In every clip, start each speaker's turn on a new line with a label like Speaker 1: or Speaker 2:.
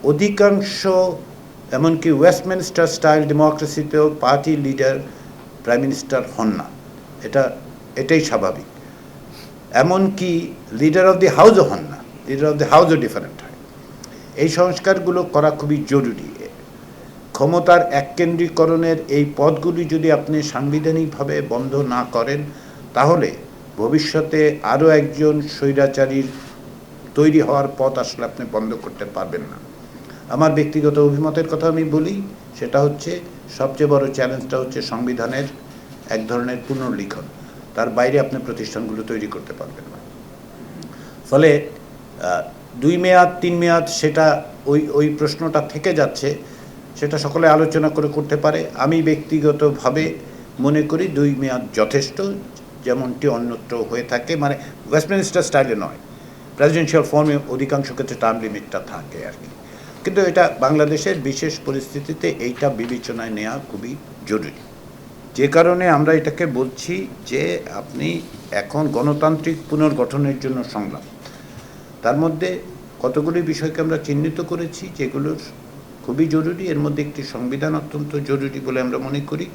Speaker 1: অধিকাংশ এমনকি Westminster style ডেমোক্রেসিতেও পার্টি লিডার প্রাইম মিনিস্টার হন না, এটাই স্বাভাবিক। এমনকি লিডার অফ দি হাউসও হন না, লিডার অফ দি হাউসও ডিফারেন্ট হয়। এই সংস্কারগুলো করা খুবই জরুরি। ক্ষমতার এককেন্দ্রীকরণের এই পথগুলি যদি আপনি সাংবিধানিকভাবে বন্ধ না করেন, তাহলে ভবিষ্যতে আরও একজন স্বৈরাচারীর তৈরি হওয়ার পথ আসলে আপনি বন্ধ করতে পারবেন না। আমার ব্যক্তিগত অভিমতের কথা আমি বলি, সেটা হচ্ছে সবচেয়ে বড় চ্যালেঞ্জটা হচ্ছে সংবিধানের এক ধরনের পুনর্লিখন। তার বাইরে আপনি প্রতিষ্ঠানগুলো তৈরি করতে পারবেন না। ফলে 2 মেয়াদ 3 মেয়াদ সেটা ওই প্রশ্নটা থেকে যাচ্ছে, সেটা সকলে আলোচনা করে করতে পারে। আমি ব্যক্তিগতভাবে মনে করি 2 মেয়াদ যথেষ্ট, যেমনটি অন্যত্র হয়ে থাকে, মানে ওয়েস্টমিনস্টার স্টাইলে নয়, প্রেসিডেন্সিয়াল ফর্মে অধিকাংশ ক্ষেত্রে টার্ম লিমিটটা থাকে আর কি। কিন্তু এটা বাংলাদেশের বিশেষ পরিস্থিতিতে এইটা বিবেচনায় নেওয়া খুবই জরুরি। যে কারণে আমরা এটাকে বলছি যে আপনি এখন গণতান্ত্রিক পুনর্গঠনের জন্য সংগ্রাম, তার মধ্যে কতগুলি বিষয়কে আমরা চিহ্নিত করেছি যেগুলোর খুবই জরুরি। এর মধ্যে একটি সংবিধান অত্যন্ত জরুরি বলে আমরা মনে করি।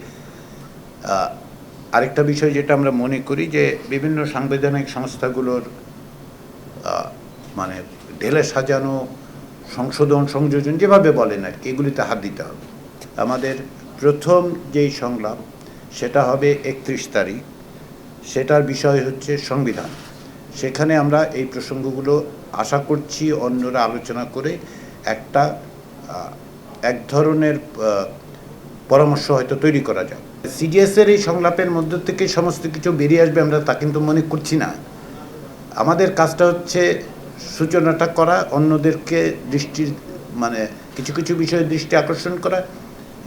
Speaker 1: আরেকটা বিষয় যেটা আমরা মনে করি যে বিভিন্ন সাংবিধানিক সংস্থাগুলোর মানে ঢেলে সাজানো সংশোধন সংযোজন যেভাবে বলেন আর কি, এগুলিতে হাত দিতে হবে। আমাদের প্রথম যেই সংলাপ সেটা হবে 31 তারিখ, সেটার বিষয় হচ্ছে সংবিধান। সেখানে আমরা এই প্রসঙ্গগুলো আশা করছি অন্যরা আলোচনা করে এক ধরনের পরামর্শ হয়তো তৈরি করা যায়। সিডিএসের এই সংলাপের মধ্য থেকে সমস্ত কিছু বেরিয়ে আসবে আমরা তা কিন্তু মনে করছি না। আমাদের কাজটা হচ্ছে সূচনাটা করা, অন্যদেরকে কিছু কিছু বিষয়ে দৃষ্টি আকর্ষণ করা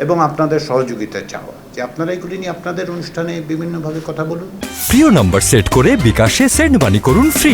Speaker 1: এবং আপনাদের সহযোগিতা চাওয়া যে আপনারা এগুলি নিয়ে আপনাদের অনুষ্ঠানে বিভিন্নভাবে কথা বলুন।
Speaker 2: প্রিয় নাম্বার সেট করে বিকাশে সেন্ড মানি করুন ফ্রি।